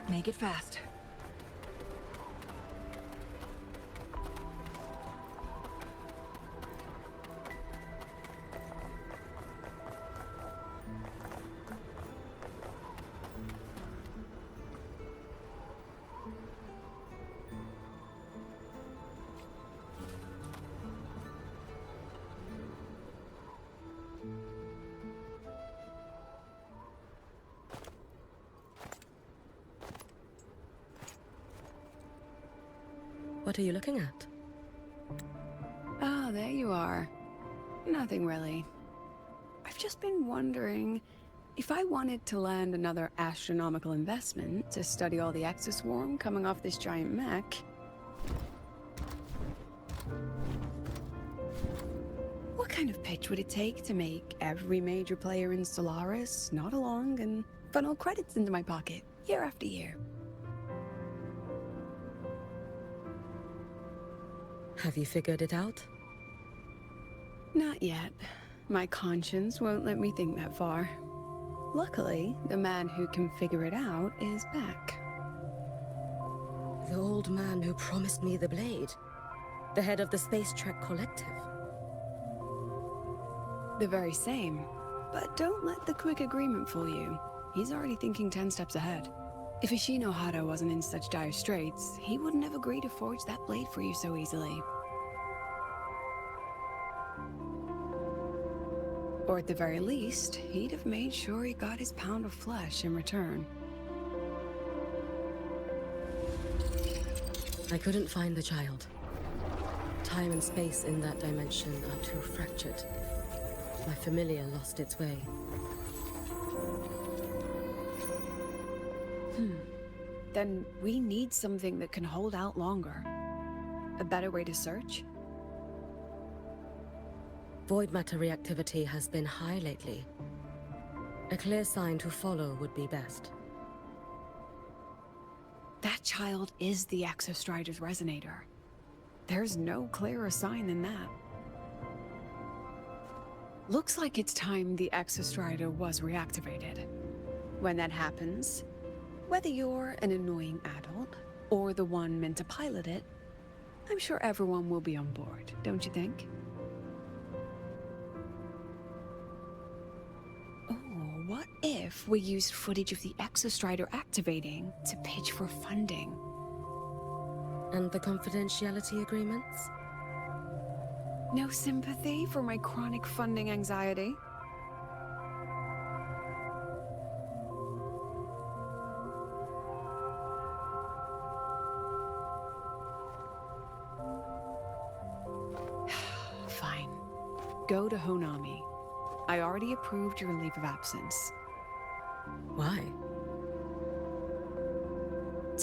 Make it fast. What are you looking at? Ah, there you are. Nothing really. I've just been wondering, if I wanted to land another astronomical investment to study all the exoswarm coming off this giant mech, what kind of pitch would it take to make every major player in Solaris nod along and funnel credits into my pocket year after year? Have you figured it out? Not yet. My conscience won't let me think that far. Luckily, the man who can figure it out is back. The old man who promised me the blade. The head of the Space Trek Collective. The very same. But don't let the quick agreement fool you. He's already thinking 10 steps ahead. If Ishino Hado wasn't in such dire straits, he wouldn't have agreed to forge that blade for you so easily. Or at the very least, he'd have made sure he got his pound of flesh in return. I couldn't find the child. Time and space in that dimension are too fractured. My familiar lost its way. Then we need something that can hold out longer. A better way to search? Void matter reactivity has been high lately. A clear sign to follow would be best. That child is the Exostrider's resonator. There's no clearer sign than that. Looks like it's time the Exostrider was reactivated. When that happens, whether you're an annoying adult or the one meant to pilot it, I'm sure everyone will be on board, don't you think? Oh, what if we used footage of the Exostrider activating to pitch for funding? And the confidentiality agreements? No sympathy for my chronic funding anxiety? Fine. Go to Honami. I already approved your leave of absence. Why?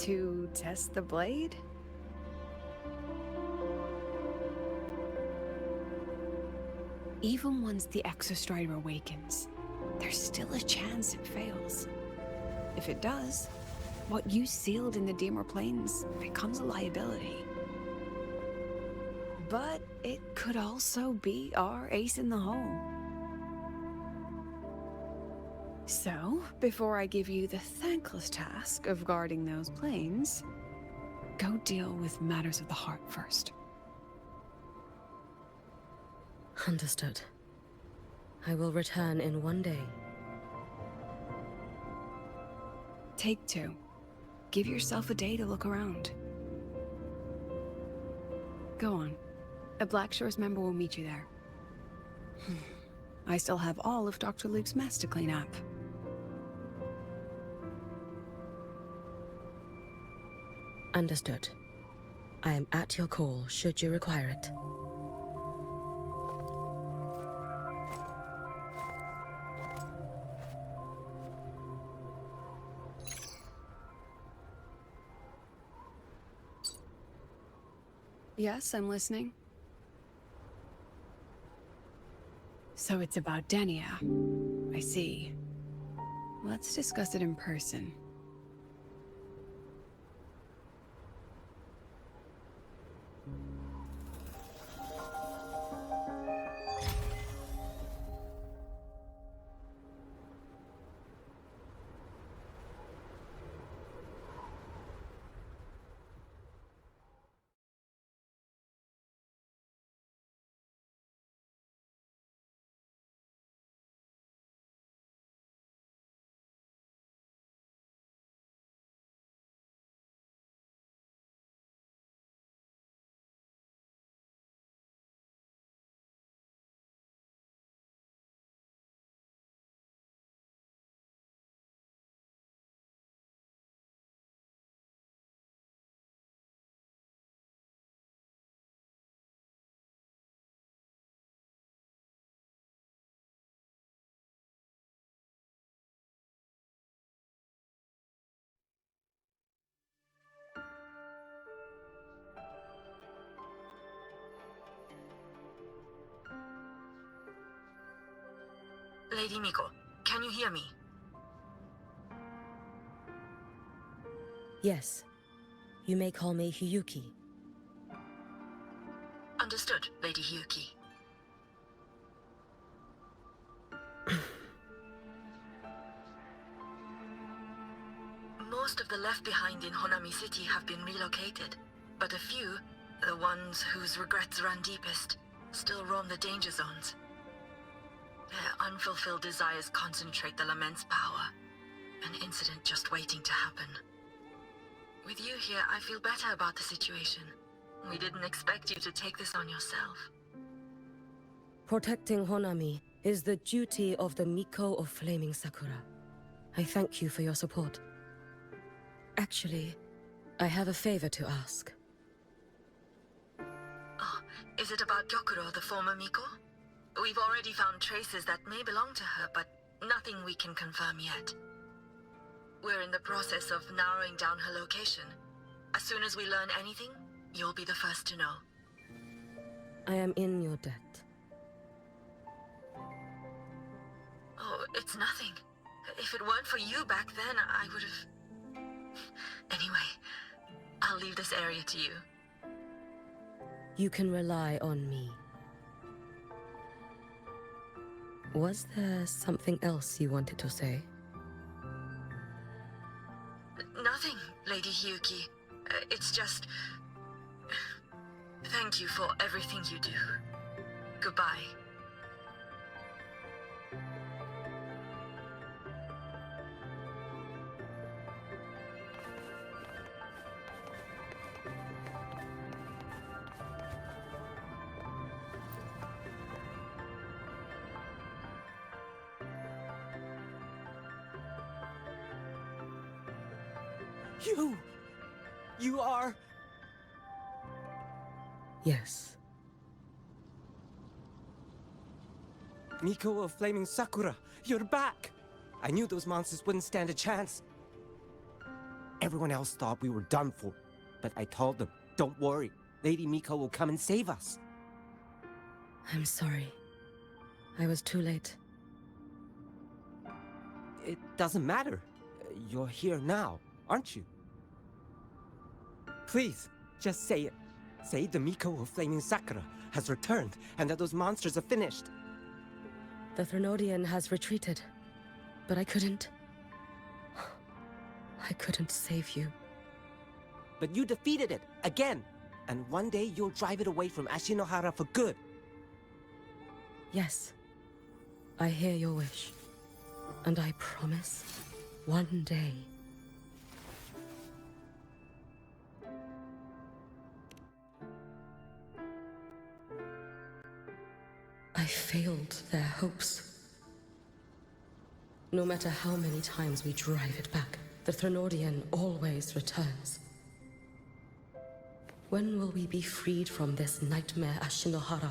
To test the blade? Even once the Exostrider awakens, there's still a chance it fails. If it does, what you sealed in the Dimmer Plains becomes a liability. But it could also be our ace in the hole. So, before I give you the thankless task of guarding those planes, go deal with matters of the heart first. Understood. I will return in one day. Take 2. Give yourself a day to look around. Go on. A Black Shores member will meet you there. I still have all of Dr. Luke's mess to clean up. Understood. I am at your call should you require it. Yes, I'm listening. So it's about Denia. I see. Let's discuss it in person. Lady Miko, can you hear me? Yes. You may call me Hiyuki. Understood, Lady Hiyuki. Most of the left behind in Honami City have been relocated, but a few, the ones whose regrets run deepest, still roam the danger zones. Their unfulfilled desires concentrate the lament's power, an incident just waiting to happen. With you here, I feel better about the situation. We didn't expect you to take this on yourself. Protecting Honami is the duty of the Miko of Flaming Sakura. I thank you for your support. Actually, I have a favor to ask. Oh, is it about Gyokuro, the former Miko? We've already found traces that may belong to her, but nothing we can confirm yet. We're in the process of narrowing down her location. As soon as we learn anything, you'll be the first to know. I am in your debt. Oh, it's nothing. If it weren't for you back then, I would have... Anyway, I'll leave this area to you. You can rely on me. Was there something else you wanted to say? Nothing, Lady Hiyuki. It's just... Thank you for everything you do. Goodbye. You are... Yes. Miko of Flaming Sakura, you're back! I knew those monsters wouldn't stand a chance. Everyone else thought we were done for, but I told them, don't worry, Lady Miko will come and save us. I'm sorry. I was too late. It doesn't matter. You're here now, aren't you? Please, just say it. Say the Miko of Flaming Sakura has returned and that those monsters are finished. The Threnodian has retreated, but I couldn't save you. But you defeated it, again! And one day you'll drive it away from Ashinohara for good. Yes. I hear your wish. And I promise, one day... I failed their hopes. No matter how many times we drive it back, the Threnodian always returns. When will we be freed from this nightmare Ashinohara?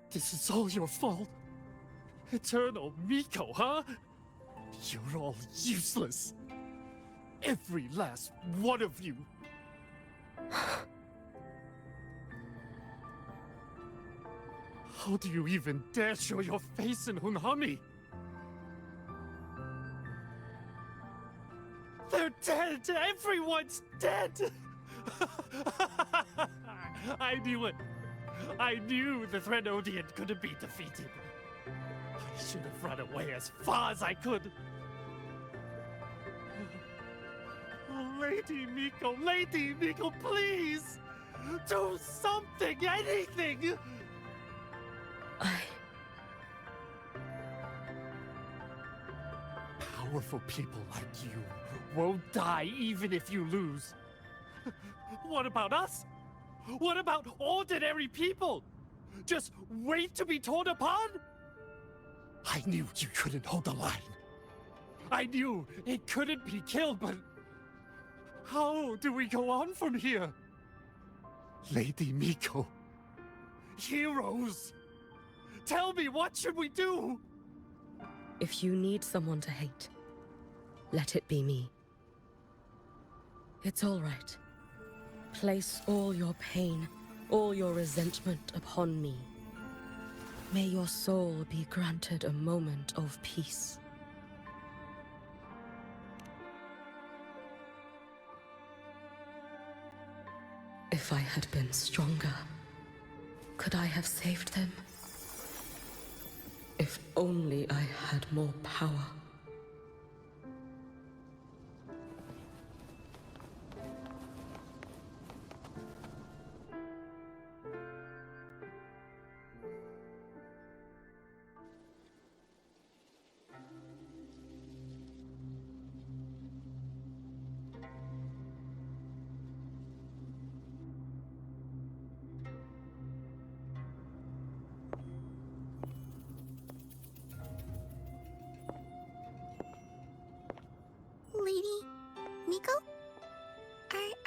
This is all your fault. Eternal Miko, huh? You're all useless. Every last one of you. How do you even dare show your face in Hunhami? They're dead! Everyone's dead! I knew it. I knew the Threnodian couldn't be defeated. I should have run away as far as I could. Oh, Lady Miko, please! Do something, anything! Powerful people like you won't die even if you lose. What about us? What about ordinary people? Just wait to be torn apart? I knew you couldn't hold the line. I knew it couldn't be killed, but... how do we go on from here? Lady Miko. Heroes! Tell me, what should we do? If you need someone to hate, let it be me. It's all right. place all your pain, all your resentment upon me. May your soul be granted a moment of peace. If I had been stronger, could I have saved them? If only I had more power. Lady Miko?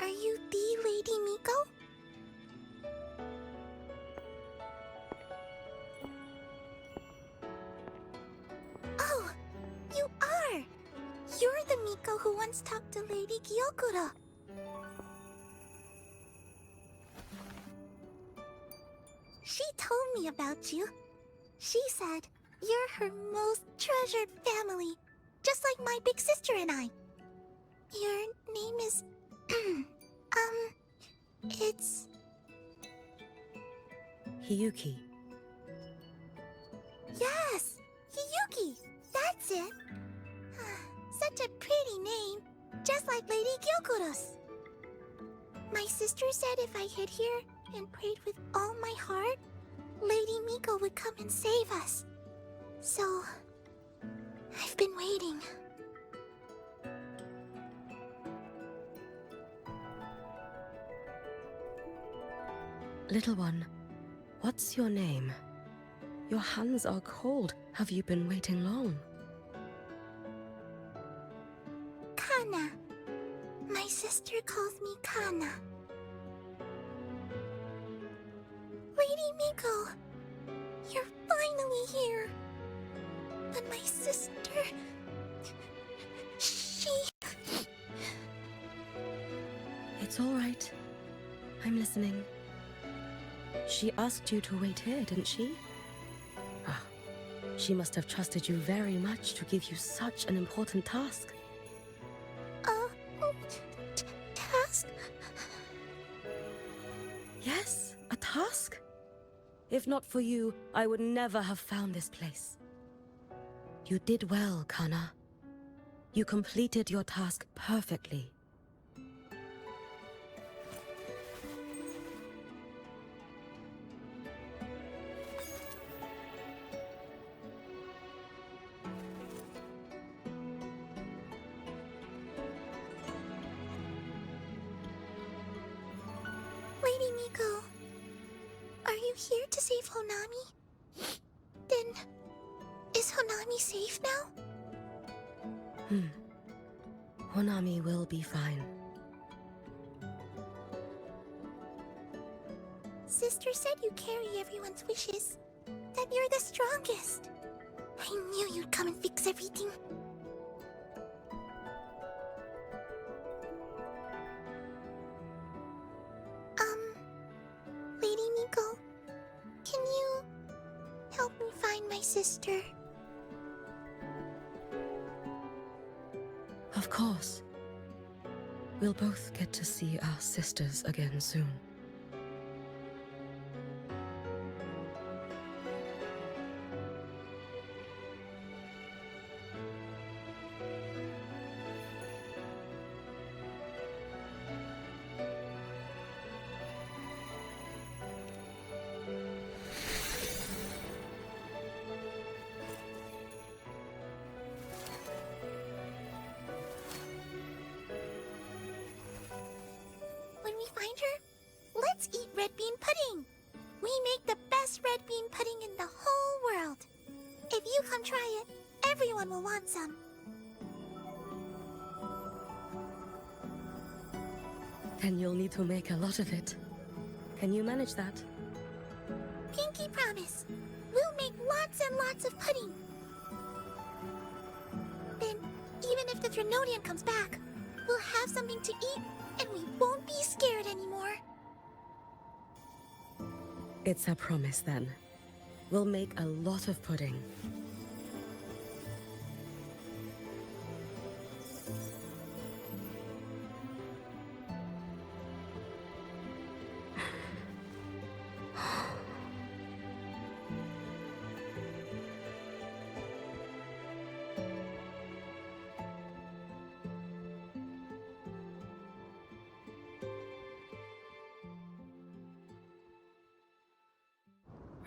Are you the Lady Miko? Oh, you are! You're the Miko who once talked to Lady Gyokuro. She told me about you. She said you're her most treasured family, just like my big sister and I. Your name is... it's... Hiyuki. Yes! Hiyuki! That's it! Such a pretty name, just like Lady Gyokuro's. My sister said if I hid here and prayed with all my heart, Lady Miko would come and save us. So... I've been waiting. Little one, what's your name? Your hands are cold. Have you been waiting long? Kana. My sister calls me Kana. Lady Miko, you're finally here. But my sister... she... It's all right. I'm listening. She asked you to wait here, didn't she? Ah, she must have trusted you very much to give you such an important task. Task? Yes, a task? If not for you, I would never have found this place. You did well, Kana. You completed your task perfectly. Lady Miko, are you here to save Honami? Then, is Honami safe now? Honami will be fine. Sister said you carry everyone's wishes. That you're the strongest. I knew you'd come and fix everything. Lady Miko, can you help me find my sister? Of course. We'll both get to see our sisters again soon. When we find her, let's eat red bean pudding. We make the best red bean pudding in the whole world. If you come try it, everyone will want some. Then you'll need to make a lot of it. Can you manage that? Pinky promise. We'll make lots and lots of pudding. Then, even if the Drenodian comes back, we'll have something to eat and we won't be scared anymore. It's a promise then. We'll make a lot of pudding.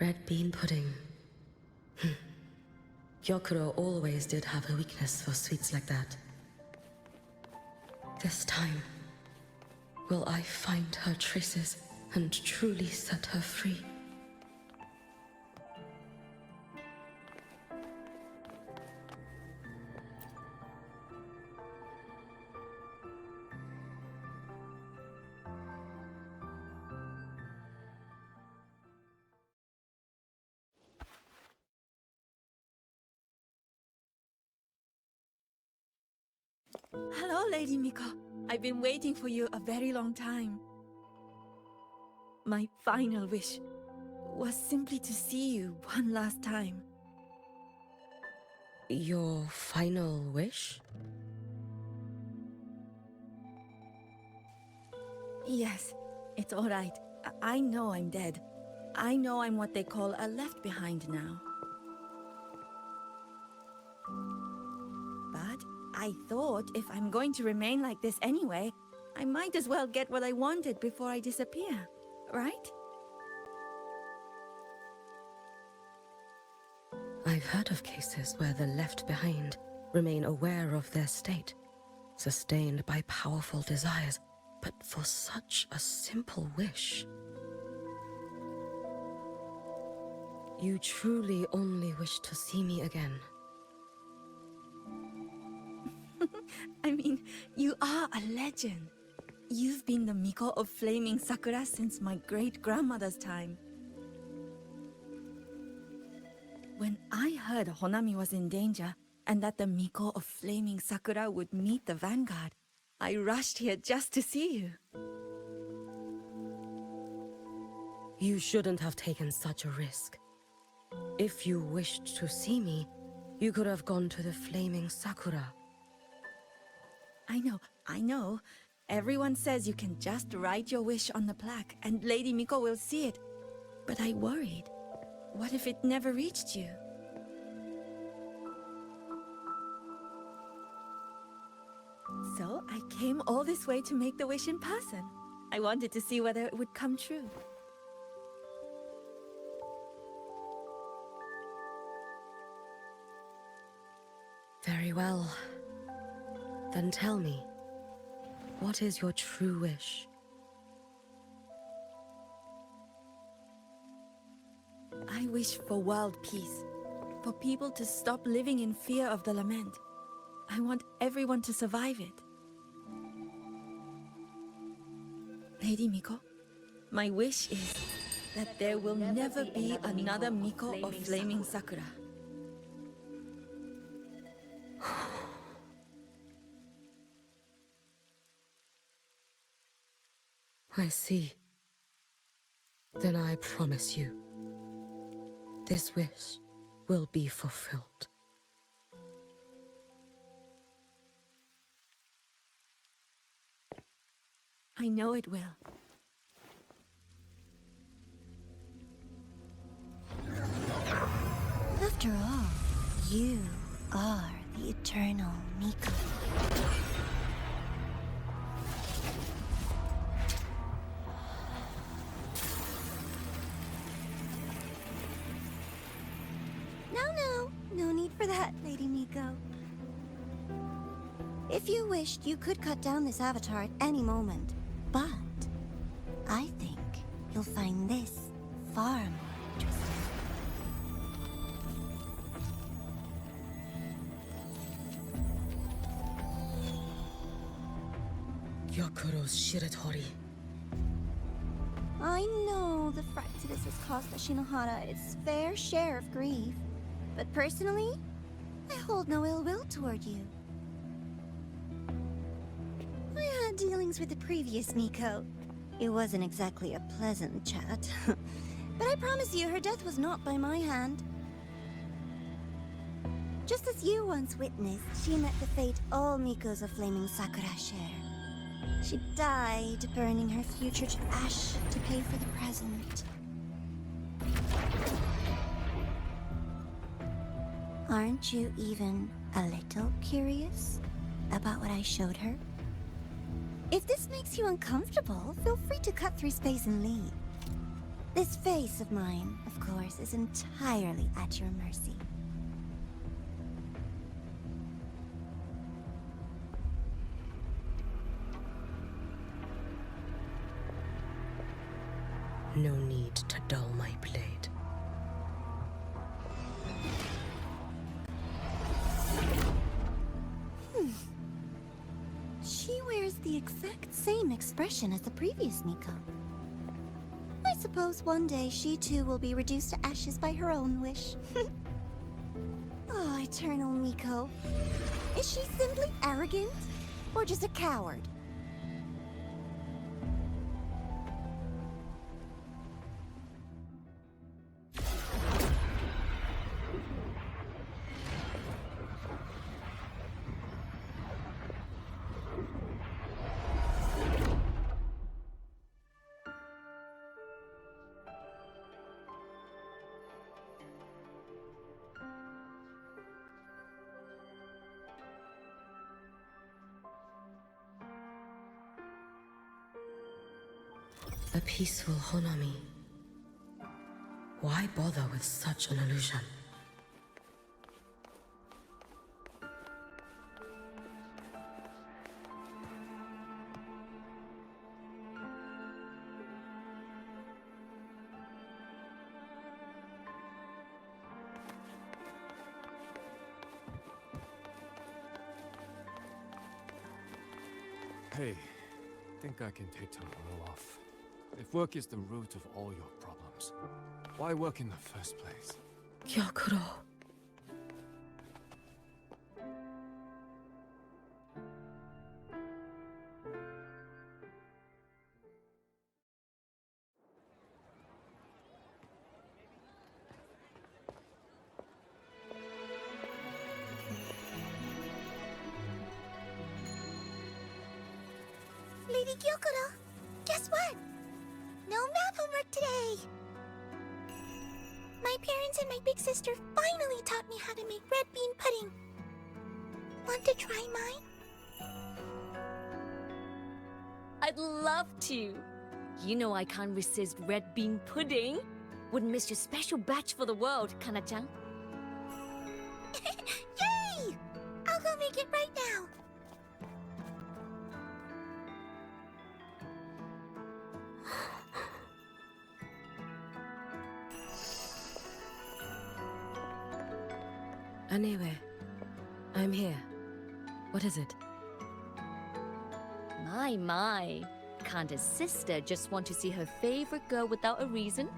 Red bean pudding. Gyokuro always did have a weakness for sweets like that. This time, will I find her traces and truly set her free? Hello, Lady Miko. I've been waiting for you a very long time. My final wish was simply to see you one last time. Your final wish? Yes, it's all right. I know I'm dead. I know I'm what they call a left behind now. But I thought if I'm going to remain like this anyway, I might as well get what I wanted before I disappear, right? I've heard of cases where the left behind remain aware of their state, sustained by powerful desires, but for such a simple wish. You truly only wish to see me again. I mean, you are a legend. You've been the Miko of Flaming Sakura since my great-grandmother's time. When I heard Honami was in danger, and that the Miko of Flaming Sakura would meet the Vanguard, I rushed here just to see you. You shouldn't have taken such a risk. If you wished to see me, you could have gone to the Flaming Sakura. I know. Everyone says you can just write your wish on the plaque and Lady Miko will see it. But I worried. What if it never reached you? So I came all this way to make the wish in person. I wanted to see whether it would come true. Very well. Then tell me, what is your true wish? I wish for world peace. For people to stop living in fear of the lament. I want everyone to survive it. Lady Miko, my wish is that there will never be another Miko of Flaming Sakura. I see. Then I promise you, this wish will be fulfilled. I know it will. After all, you are the eternal Miko. No need for that, Lady Miko. If you wished, you could cut down this avatar at any moment. But I think you'll find this far more interesting. Gyokuro's Shiratori. I know the fright to this has caused the Shinohara its fair share of grief. But personally, I hold no ill will toward you. I had dealings with the previous Miko. It wasn't exactly a pleasant chat. But I promise you, her death was not by my hand. Just as you once witnessed, she met the fate all Mikos of Flaming Sakura share. She died, burning her future to ash to pay for the present. Aren't you even a little curious about what I showed her? If this makes you uncomfortable, feel free to cut through space and leave. This face of mine, of course, is entirely at your mercy. No need to dull my blade. She wears the exact same expression as the previous Miko. I suppose one day she too will be reduced to ashes by her own wish. Oh, Eternal Miko. Is she simply arrogant? Or just a coward? A peaceful Honami. Why bother with such an illusion? Hey, think I can take tomorrow off. If work is the root of all your problems, why work in the first place? Gyakuro. Lady Gyokuro, guess what? No math homework today! My parents and my big sister finally taught me how to make red bean pudding. Want to try mine? I'd love to. You know I can't resist red bean pudding. Wouldn't miss your special batch for the world, Kana-chan. Yay! I'll go make it right now. Anyway, I'm here. What is it? My. Can't a sister just want to see her favorite girl without a reason?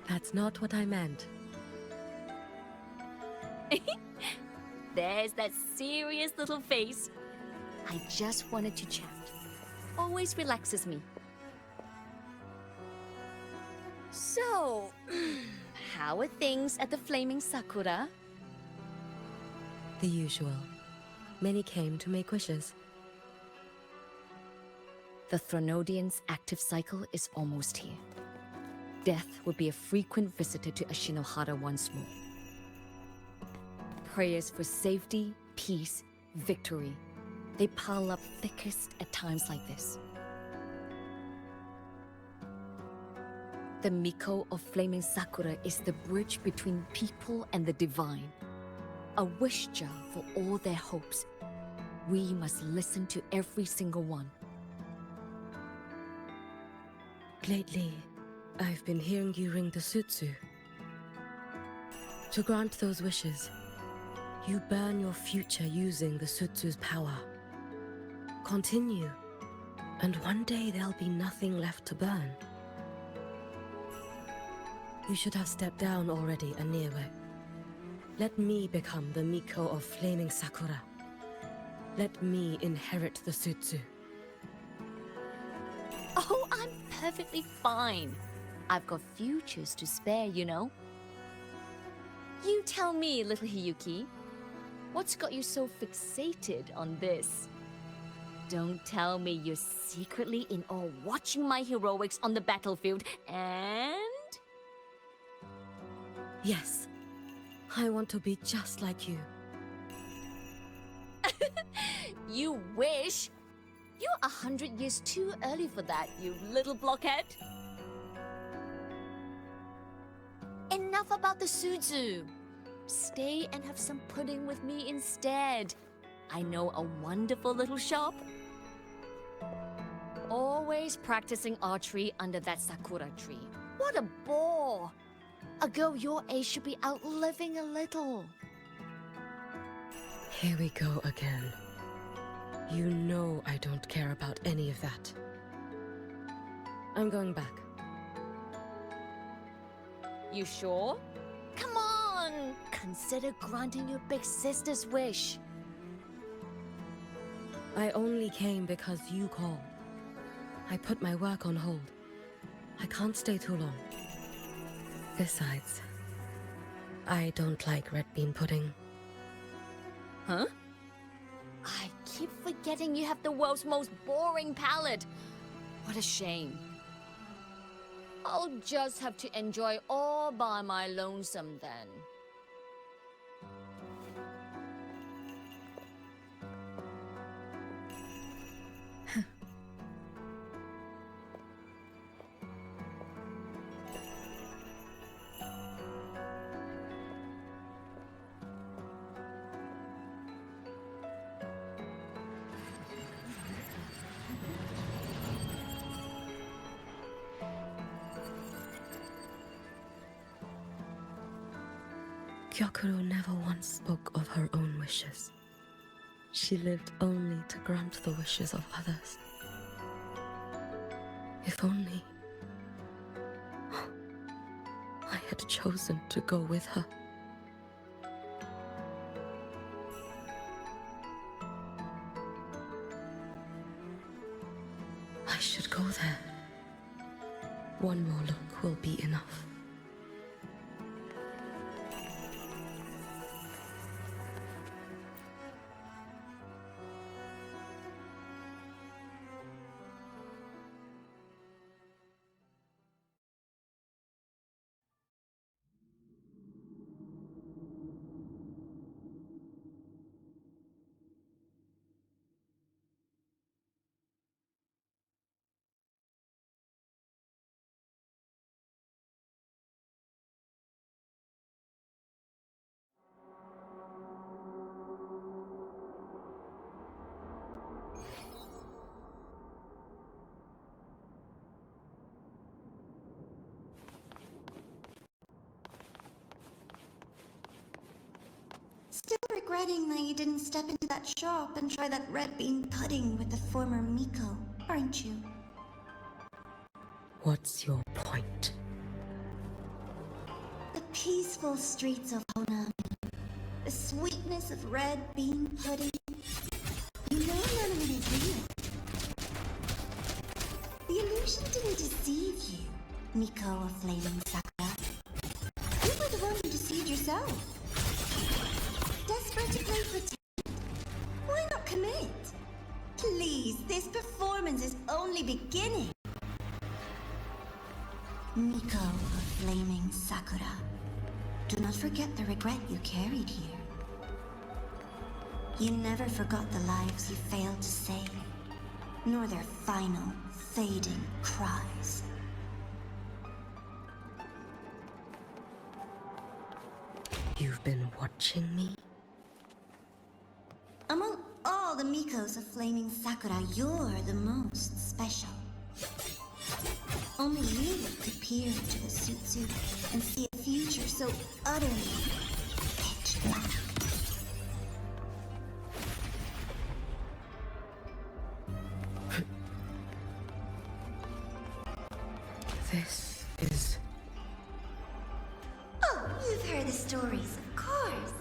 That's not what I meant. There's that serious little face. I just wanted to chat. Always relaxes me. So, how are things at the Flaming Sakura? The usual. Many came to make wishes. The Thronodian's active cycle is almost here. Death will be a frequent visitor to Ashinohara once more. Prayers for safety, peace, victory. They pile up thickest at times like this. The Miko of Flaming Sakura is the bridge between people and the divine. A wish jar for all their hopes. We must listen to every single one. Lately, I've been hearing you ring the sutsu. To grant those wishes, you burn your future using the sutsu's power. Continue, and one day there'll be nothing left to burn. You should have stepped down already, Aniwe. Let me become the Miko of Flaming Sakura. Let me inherit the sutsu. I'm perfectly fine. I've got futures to spare, you know. You tell me, little Hiyuki, what's got you so fixated on this? Don't tell me you're secretly in awe watching my heroics on the battlefield and... Yes, I want to be just like you. You wish? You're 100 years too early for that, you little blockhead. Enough about the Suzu. Stay and have some pudding with me instead. I know a wonderful little shop. Always practicing archery under that sakura tree. What a bore! A girl your age should be out living a little. Here we go again. You know I don't care about any of that. I'm going back. You sure? Come on! Consider granting your big sister's wish. I only came because you called. I put my work on hold. I can't stay too long. Besides, I don't like red bean pudding. Huh? I keep forgetting you have the world's most boring palate. What a shame. I'll just have to enjoy all by my lonesome then. Gyokuro never once spoke of her own wishes. She lived only to grant the wishes of others. If only I had chosen to go with her. I should go there. One more look will be enough. Still regretting that you didn't step into that shop and try that red bean pudding with the former Miko, aren't you? What's your point? The peaceful streets of Honami, the sweetness of red bean pudding. You know none of it is real. The illusion didn't deceive you, Miko of Flaming Sakura. You were the one who deceived yourself. Desperate to play pretend? Why not commit? Please, this performance is only beginning. Miko of Flaming Sakura, do not forget the regret you carried here. You never forgot the lives you failed to save, nor their final, fading cries. You've been watching me? Among all the Mikos of Flaming Sakura, you're the most special. Only you could peer into the Sutsu and see a future so utterly pitch black. This is... Oh, you've heard the stories, of course.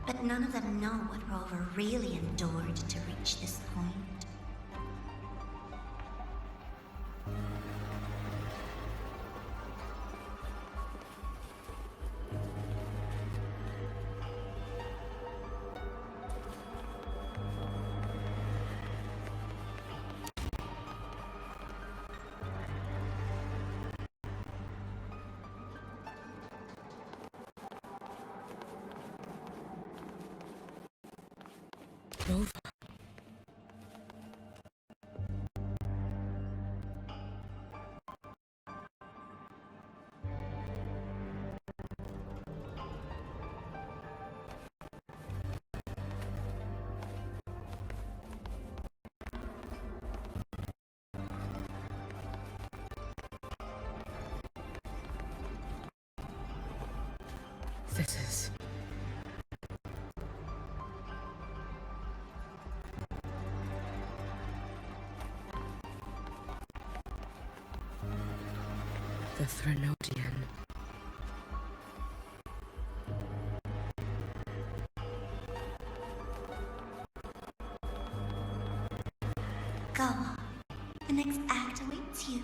But none of them know what Rover really endured to reach this point. Nova. This is... the Threnodian. Go on. The next act awaits you.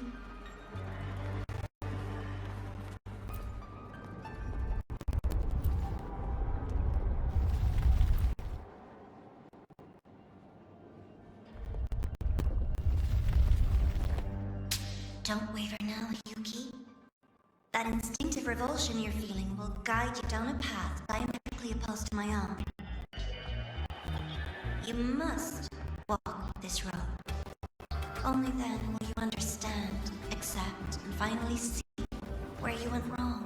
Don't waver now, Yuki. That instinctive revulsion you're feeling will guide you down a path diametrically opposed to my own. You must walk this road. Only then will you understand, accept, and finally see where you went wrong.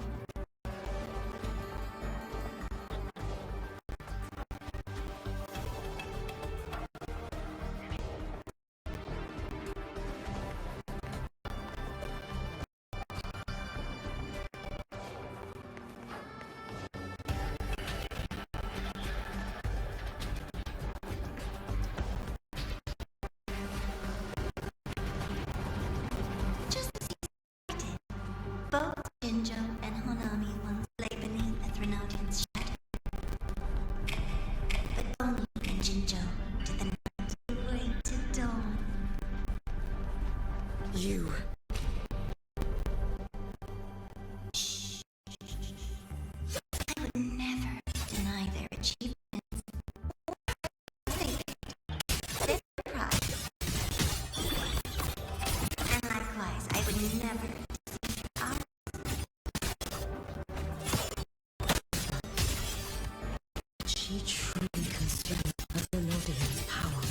Both Jinjo and Honami once lay beneath the Threnodian's shadow. But only in Jinjo did the night give way to dawn. You... I would never deny their achievements or their pride. And likewise, I would never She truly consumed the Threnodian's power.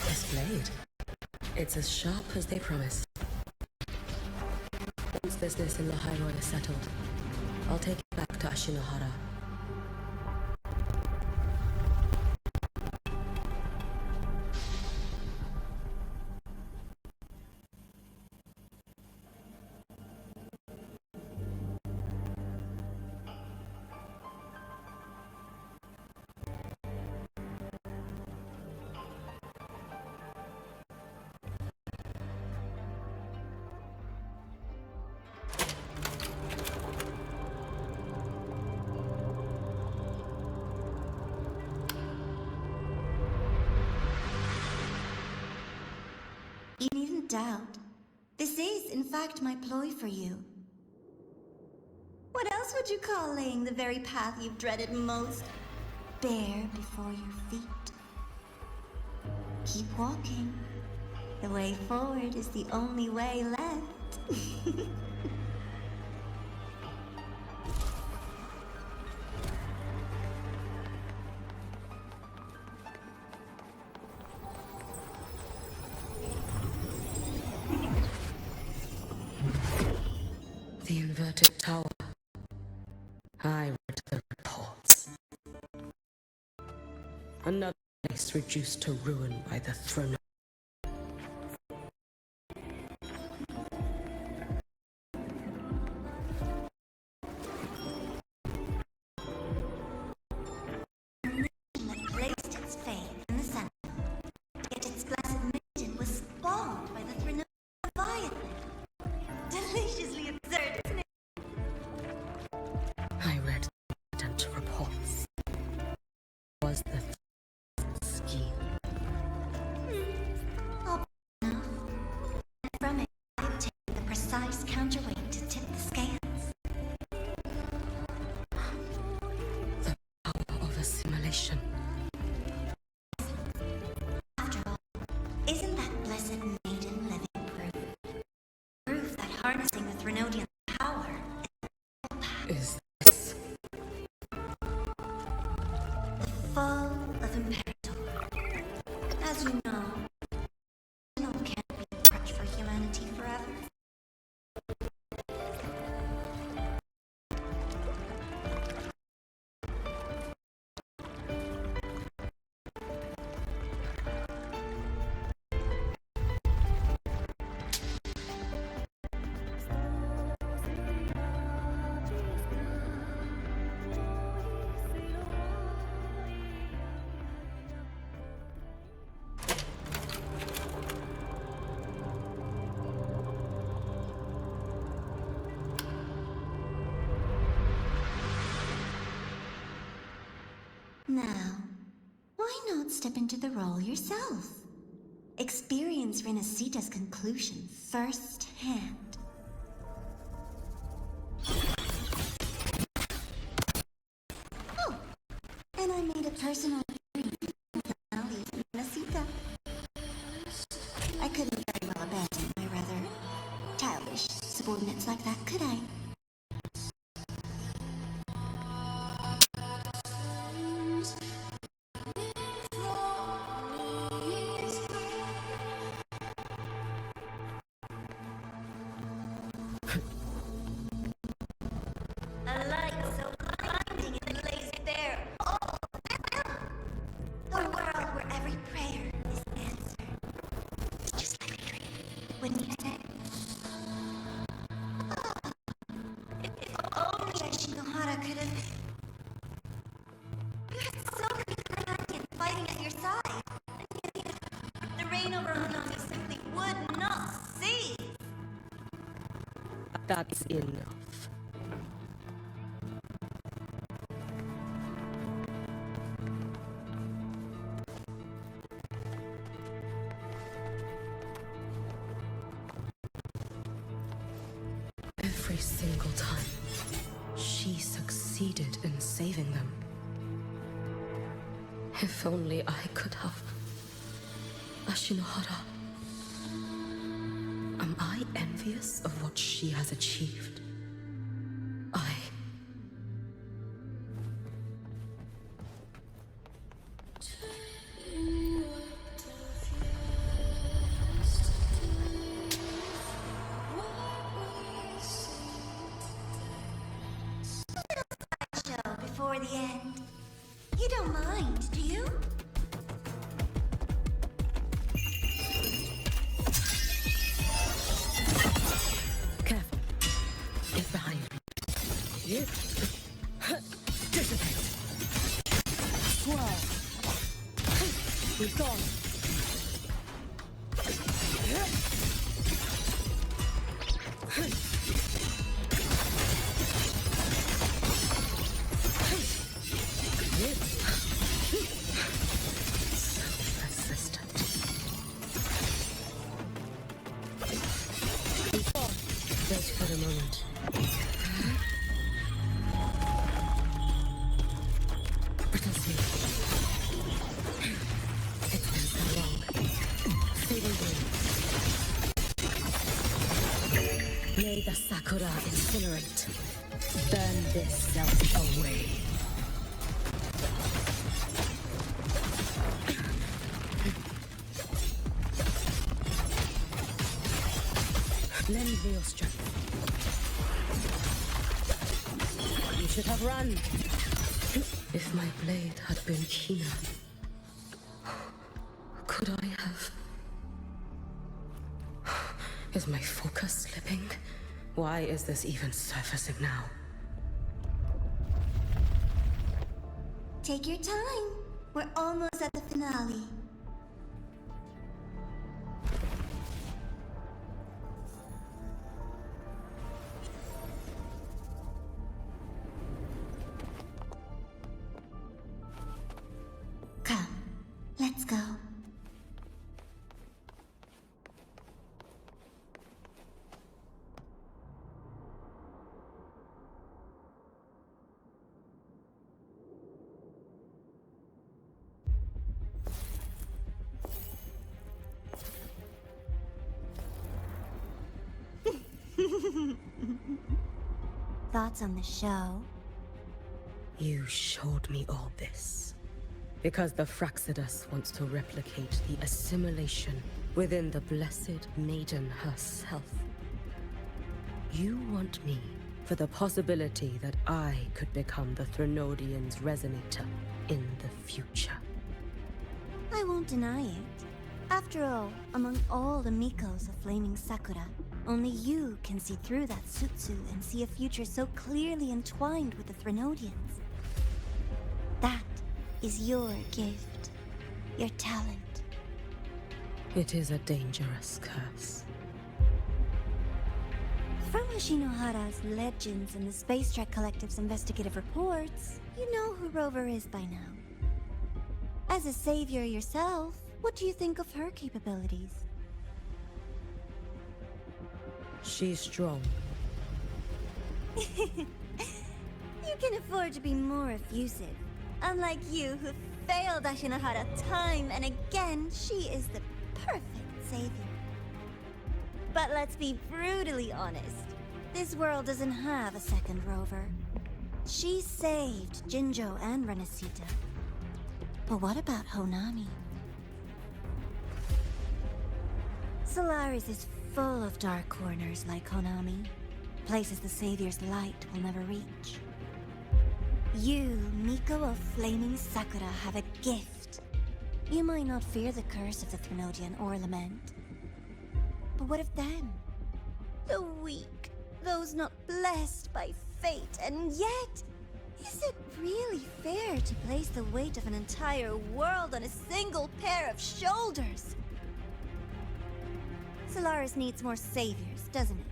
This blade, it's as sharp as they promised. Once business in the Hyrule is settled, I'll take it back to Ashinohara. You needn't doubt. This is, in fact, my ploy for you. What else would you call laying the very path you've dreaded most bare before your feet? Keep walking. The way forward is the only way left. The inverted tower. I read the reports. Another place reduced to ruin by the throne. That placed its faith in the sun. Yet its blessed mission was spawned by the Threnodian Leviathan. Deliciously absurd, isn't it? I read the reports. Was the scheme. All enough. And from it, I obtained the precise counterweight to tip the scales. The power of assimilation. After all, isn't that blessed Renodian power. Is Fall of Imperator. As you know, no can't be a crutch for humanity forever. Now, why not step into the role yourself? Experience Renacita's conclusion firsthand. Oh, and I made a personal finale of Renacita. I couldn't very well abandon my rather childish subordinates like that, could I? A light so blinding and blazing there. Oh, a world where every prayer is answered. Just like a dream. Wouldn't you say? Oh, if only Shinohara could have... You had so many Guardians fighting at your side. And yet, the reign over Hanami simply would not cease. that's enough? Every single time, she succeeded in saving them. If only I could have. Ashinohara. Am I envious of what she has achieved? Show before the end. You don't mind, do you? Careful. It's behind me. You. Dissipate. Swirl. We've gone. Persistent. Wait for the moment. Brittle sleep. It's been so long. Fading blue. May the Sakura incinerate. Burn this self away. Lend me your strength. You should have run. If my blade had been keener, could I have... Is my focus slipping? Why is this even surfacing now? Take your time. We're almost at the finale. Come, let's go. Thoughts on the show? You showed me all this. Because the Fraxidus wants to replicate the assimilation within the Blessed Maiden herself. You want me for the possibility that I could become the Threnodian's resonator in the future. I won't deny it. After all, among all the Mikos of Flaming Sakura, only you can see through that Sutsu and see a future so clearly entwined with the Threnodians. That is your gift, your talent. It is a dangerous curse. From Ashinohara's legends and the Space Trek Collective's investigative reports, you know who Rover is by now. As a savior yourself, what do you think of her capabilities? She's strong. You can afford to be more effusive. Unlike you, who failed Ashinohara time and again, she is the perfect savior. But let's be brutally honest. This world doesn't have a second Rover. She saved Jinjo and Renesita. But what about Honami? Solaris is full of dark corners like Honami. Places the Savior's light will never reach. You, Miko of Flaming Sakura, have a gift. You might not fear the curse of the Threnodian or Lament. But what of them? The weak, those not blessed by fate, and yet, is it really fair to place the weight of an entire world on a single pair of shoulders? Solaris needs more saviors, doesn't it?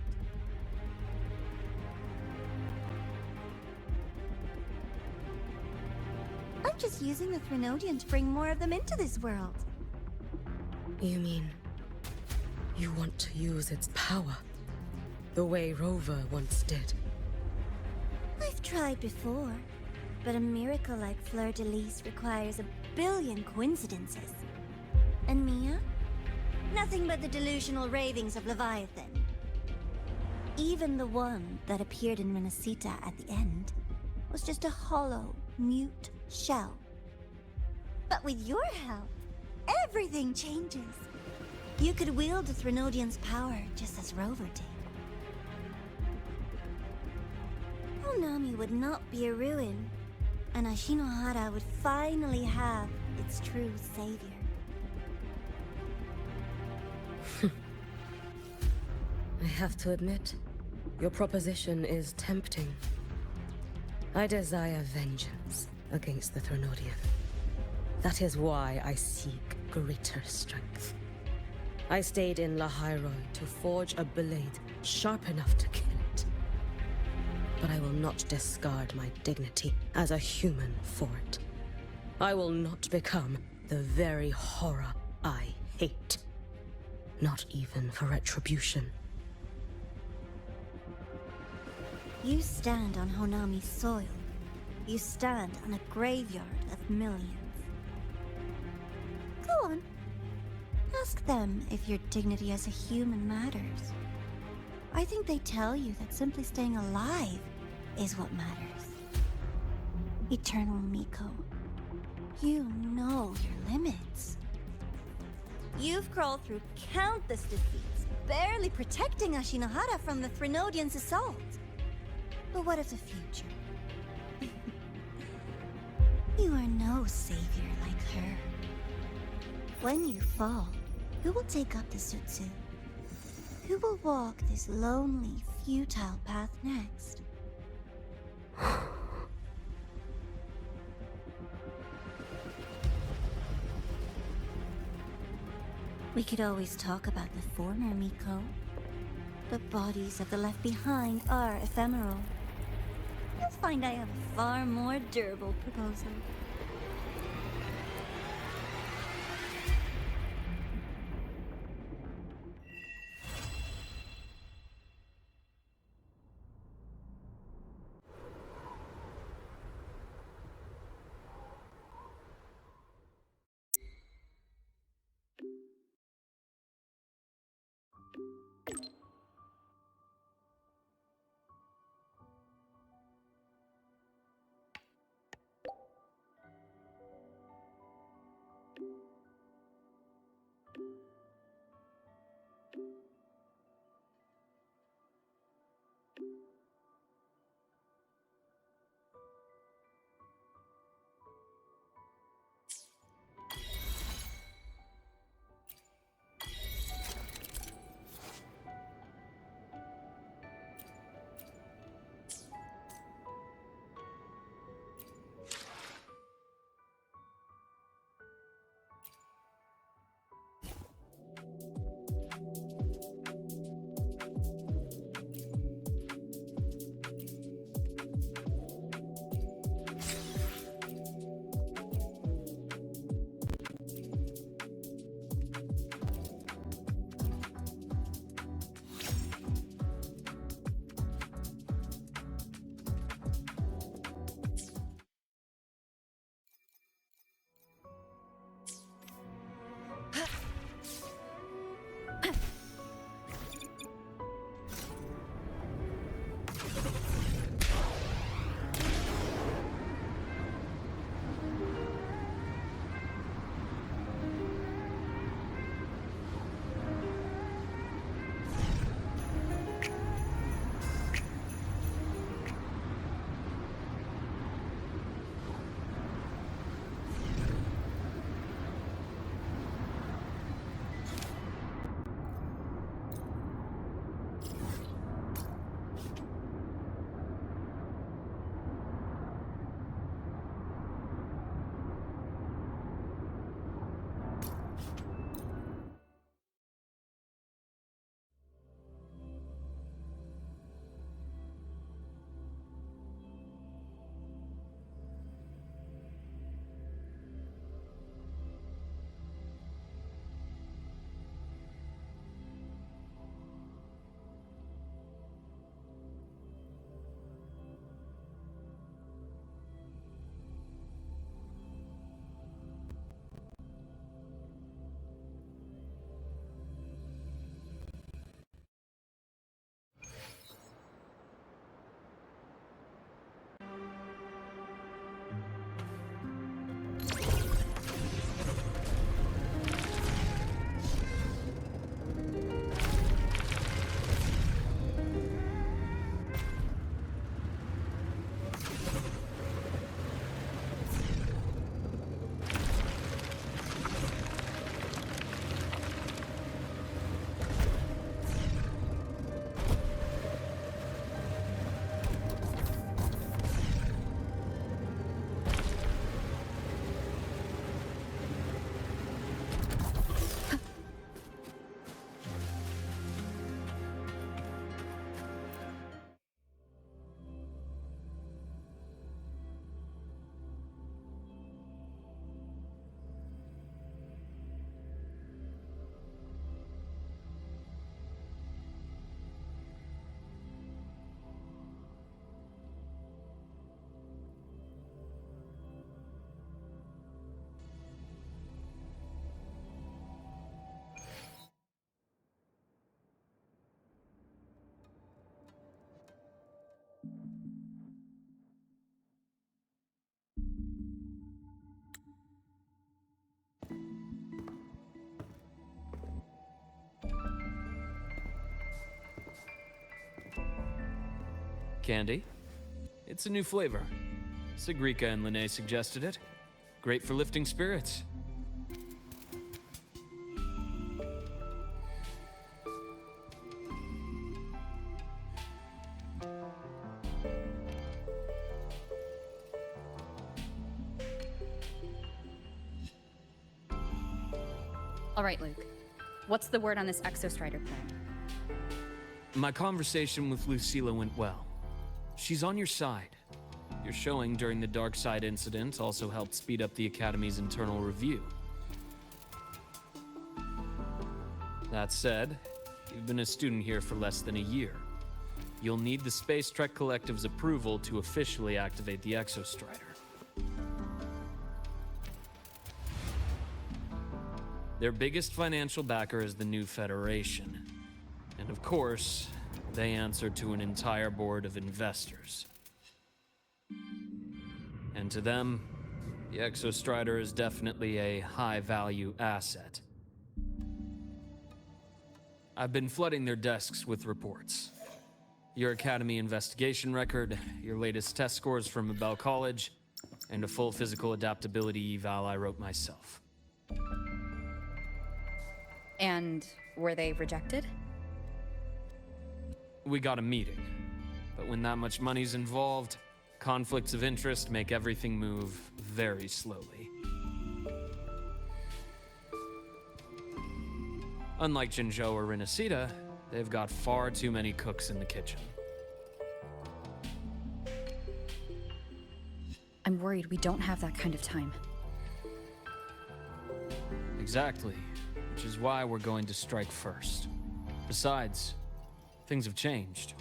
I'm just using the Threnodian to bring more of them into this world. You mean you want to use its power the way Rover once did? I've tried before, but a miracle like Fleur-de-Lis requires a billion coincidences. And Mia? Nothing but the delusional ravings of Leviathan. Even the one that appeared in Renesita at the end was just a hollow, mute shell. But with your help, everything changes. You could wield the Threnodian's power just as Rover did. Honami would not be a ruin, and Ashinohara would finally have its true savior. I have to admit, your proposition is tempting. I desire vengeance against the Threnodian. That is why I seek greater strength. I stayed in Lahairoi to forge a blade sharp enough to kill it. But I will not discard my dignity as a human for it. I will not become the very horror I hate. Not even for retribution. You stand on Honami's soil. You stand on a graveyard of millions. Go on. Ask them if your dignity as a human matters. I think they tell you that simply staying alive is what matters. Eternal Miko, you know your limits. You've crawled through countless defeats, barely protecting Ashinohara from the Threnodian's assault. But what of the future? You are no savior like her. When you fall, who will take up the Sutsu? Who will walk this lonely, futile path next? We could always talk about the former Miko. The bodies of the left behind are ephemeral. You'll find I have a far more durable proposal. Candy? It's a new flavor. Sigrika and Lene suggested it. Great for lifting spirits. All right, Luke. What's the word on this Exostrider plan? My conversation with Lucilla went well. She's on your side. Your showing during the Dark Side incident also helped speed up the Academy's internal review. That said, you've been a student here for less than a year. You'll need the Space Trek Collective's approval to officially activate the Exostrider. Their biggest financial backer is the New Federation. And of course, they answer to an entire board of investors. And to them, the Exostrider is definitely a high-value asset. I've been flooding their desks with reports. Your Academy investigation record, your latest test scores from Abel College, and a full physical adaptability eval I wrote myself. And were they rejected? We got a meeting, but when that much money's involved, conflicts of interest make everything move very slowly. Unlike Jinzhou or Rinasita, they've got far too many cooks in the kitchen. I'm worried we don't have that kind of time. Exactly, which is why we're going to strike first. Besides, things have changed.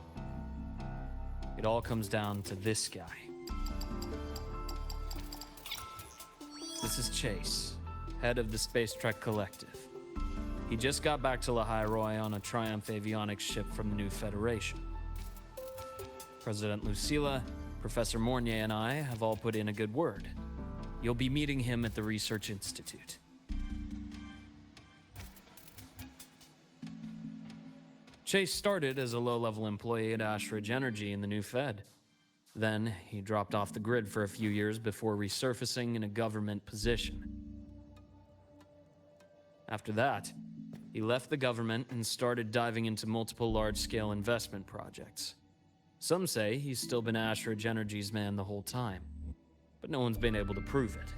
It all comes down to this guy. This is Chase, head of the Space Trek Collective. He just got back to Lahai on a Triumph avionics ship from the New Federation. President Lucilla, Professor Mornier, and I have all put in a good word. You'll be meeting him at the Research Institute. Chase started as a low-level employee at Ashridge Energy in the New Fed. Then, he dropped off the grid for a few years before resurfacing in a government position. After that, he left the government and started diving into multiple large-scale investment projects. Some say he's still been Ashridge Energy's man the whole time, but no one's been able to prove it.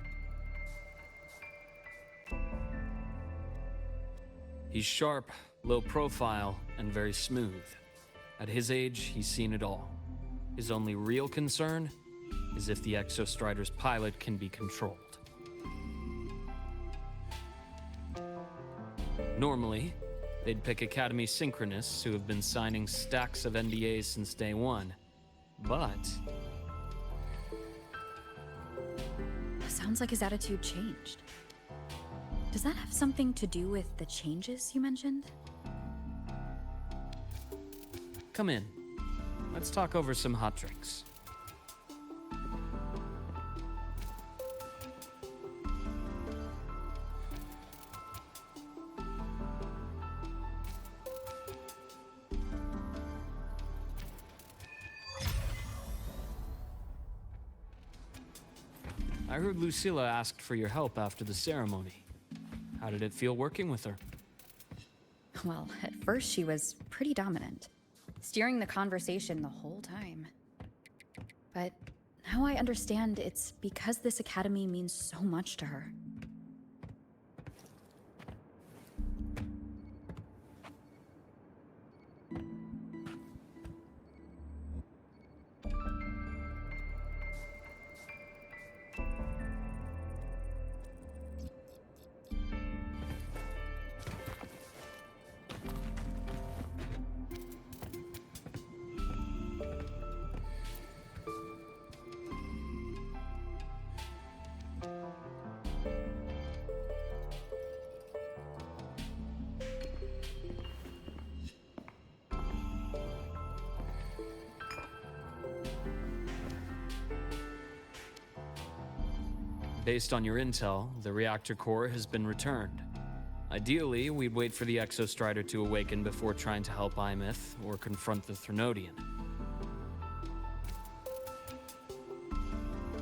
He's sharp, low profile, and very smooth. At his age, he's seen it all. His only real concern is if the Exostrider's pilot can be controlled. Normally, they'd pick Academy synchronists who have been signing stacks of NDAs since day one. But Sounds like his attitude changed. Does that have something to do with the changes you mentioned? come in. Let's talk over some hot drinks. I heard Lucilla asked for your help after the ceremony. How did it feel working with her? Well, at first she was pretty dominant, steering the conversation the whole time. But now I understand it's because this academy means so much to her. Based on your intel, the reactor core has been returned. Ideally, we'd wait for the Exostrider to awaken before trying to help Imith or confront the Threnodian.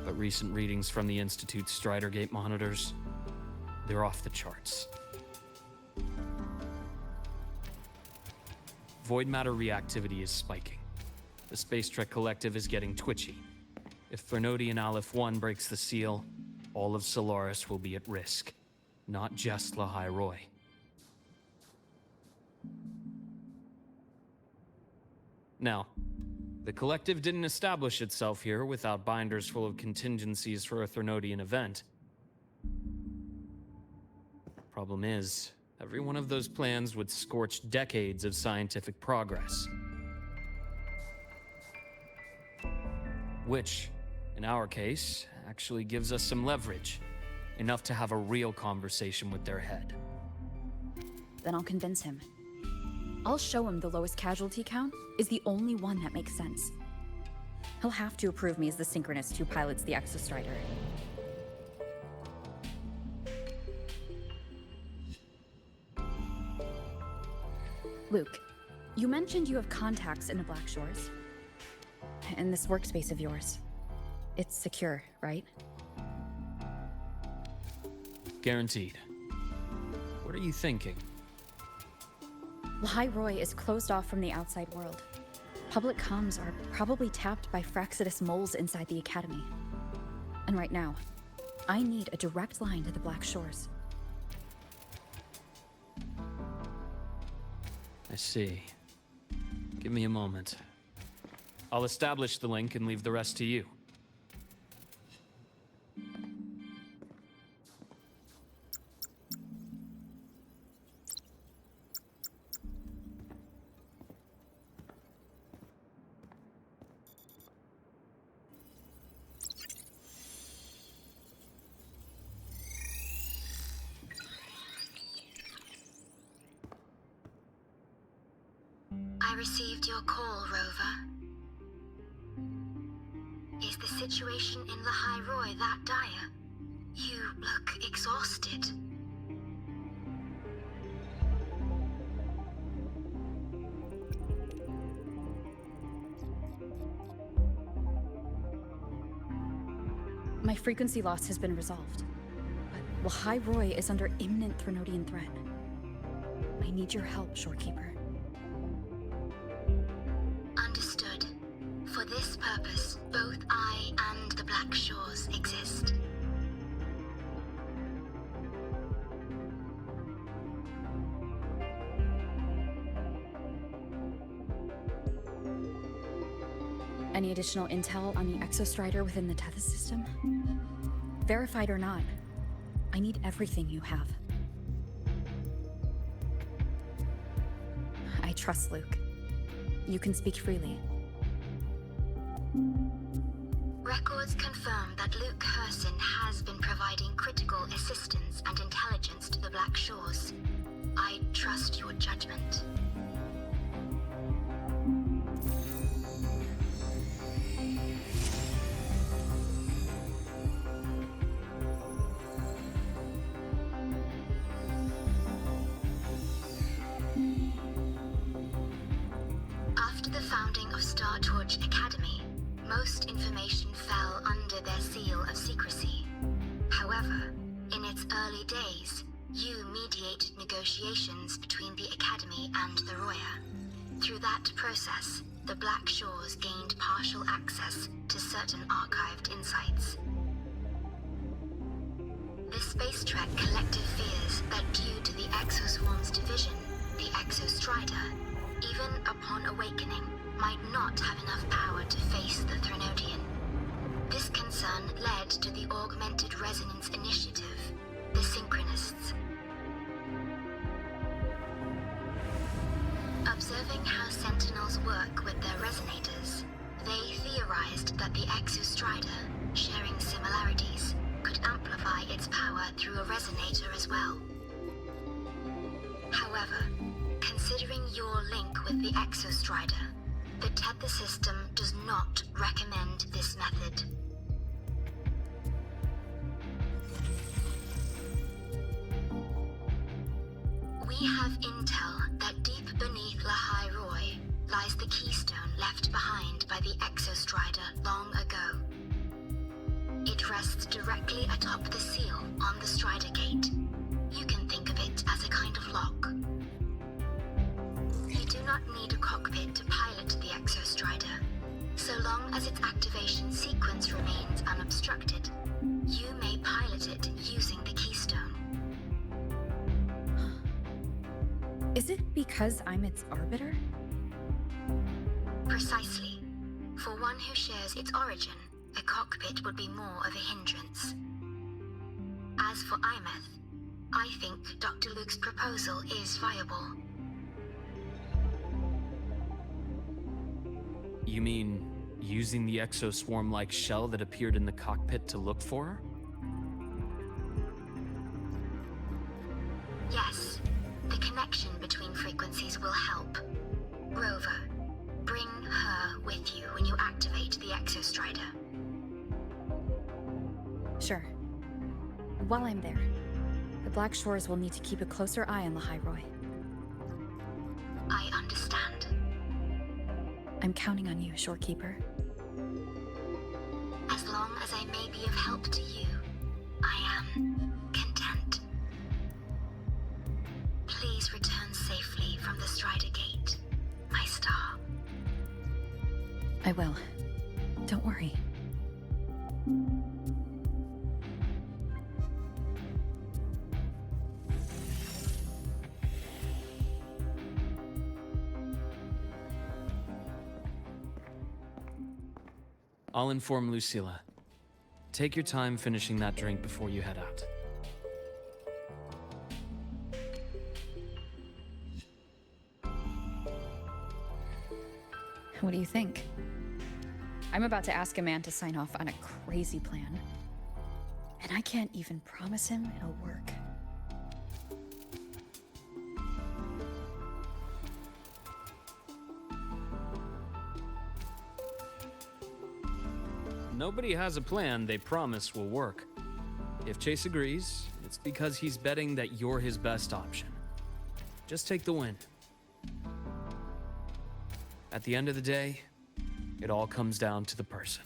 But recent readings from the Institute's Strider Gate monitors, they're off the charts. Void matter reactivity is spiking. The Space Trek Collective is getting twitchy. If Threnodian Aleph 1 breaks the seal, all of Solaris will be at risk. Not just Lahai Roy. Now, the Collective didn't establish itself here without binders full of contingencies for a Threnodian event. Problem is, every one of those plans would scorch decades of scientific progress. Which, in our case, actually gives us some leverage. Enough to have a real conversation with their head. Then I'll convince him. I'll show him the lowest casualty count is the only one that makes sense. He'll have to approve me as the synchronist who pilots the Exostrider. Luke, you mentioned you have contacts in the Black Shores. In this workspace of yours. It's secure, right? Guaranteed. What are you thinking? Lahai Roy is closed off from the outside world. Public comms are probably tapped by Fraxidus moles inside the Academy. And right now, I need a direct line to the Black Shores. I see. Give me a moment. I'll establish the link and leave the rest to you. I received your call, Rover. Is the situation in Lahai Roy that dire? You look exhausted. My frequency loss has been resolved. But Lahai Roy is under imminent Threnodian threat. I need your help, Shorekeeper. Understood. For this purpose, both I and the Black Shores exist. Any additional intel on the Exostrider within the Tethys system? Verified or not, I need everything you have. I trust Luke. You can speak freely. Records confirm that Luke Herson has been providing critical assistance and intelligence to the Black Shores. I trust your judgment. After the founding of Star Torch Academy, most information fell under their seal of secrecy. However, in its early days, you mediated negotiations between the Academy and the Roya. Through that process, the Black Shores gained partial access to certain archived insights. The Space Trek Collective fears that due to the Exoswarm's division, the Exostrider, even upon awakening, might not have enough power to face the Threnodian. This concern led to the Augmented Resonance Initiative, the Synchronists. Observing how Sentinels work with their resonators, they theorized that the Exostrider, sharing similarities, could amplify its power through a resonator as well. However, considering your link with the Exostrider, the Tether system does not recommend this method. We have intel that deep beneath Lahai Roy lies the keystone left behind by the Exostrider long ago. It rests directly atop the seal on the Strider Gate. You can think of it as a kind of lock. You do not need a cockpit to pilot the Exostrider. So long as its activation sequence remains unobstructed, you may pilot it using the keystone. Is it because I'm its arbiter? Precisely. For one who shares its origin, a cockpit would be more of a hindrance. As for Imeth, I think Dr. Luke's proposal is viable. You mean using the exoswarm-like shell that appeared in the cockpit to look for her? Yes, the connection between frequencies will help. Rover, bring her with you when you activate the Exostrider. Sure. While I'm there, the Black Shores will need to keep a closer eye on Lahairoi. I understand. I'm counting on you, Shorekeeper. As long as I may be of help to you, I am content. Please return safely from the Strider Gate, my star. I will. Don't worry. I'll inform Lucilla. Take your time finishing that drink before you head out. What do you think? I'm about to ask a man to sign off on a crazy plan. And I can't even promise him it'll work. Nobody has a plan they promise will work. If Chase agrees, it's because he's betting that you're his best option. Just take the win. At the end of the day, it all comes down to the person.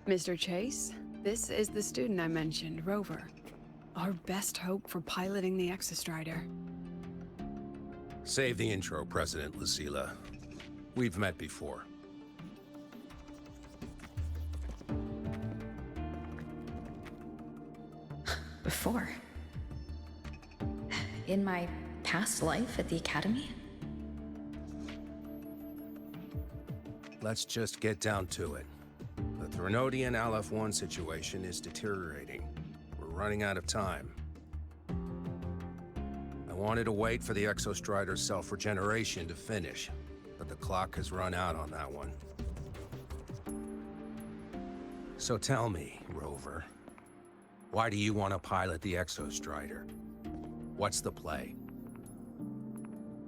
Mr. Chase, this is the student I mentioned, Rover. Our best hope for piloting the Exostrider. Save the intro, President Lucila. We've met before. Before? In my past life at the Academy? Let's just get down to it. The Threnodian Aleph-1 situation is deteriorating. We're running out of time. I wanted to wait for the Exostrider's self-regeneration to finish, but the clock has run out on that one. So tell me, Rover, why do you want to pilot the Exostrider? What's the play?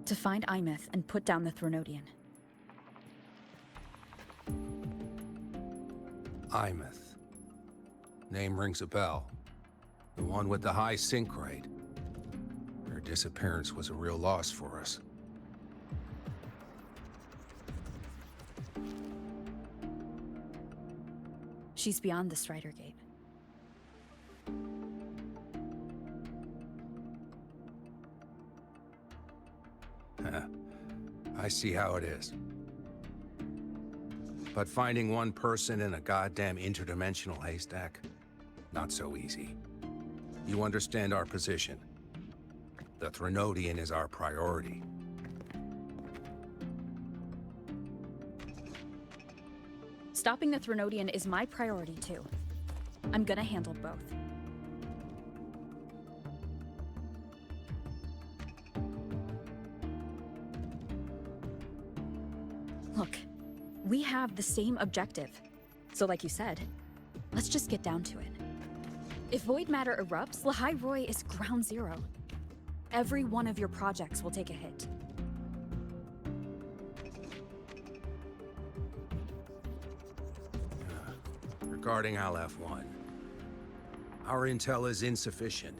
To find Imeth and put down the Threnodian. Imeth. Name rings a bell. The one with the high sync rate. Her disappearance was a real loss for us. She's beyond the Strider Gate. I see how it is. But finding one person in a goddamn interdimensional haystack? Not so easy. You understand our position. The Threnodian is our priority. Stopping the Threnodian is my priority too. I'm gonna handle both. Look, we have the same objective. So like you said, let's just get down to it. If void matter erupts, Lahai Roy is ground zero. Every one of your projects will take a hit. Regarding Aleph-1, our intel is insufficient.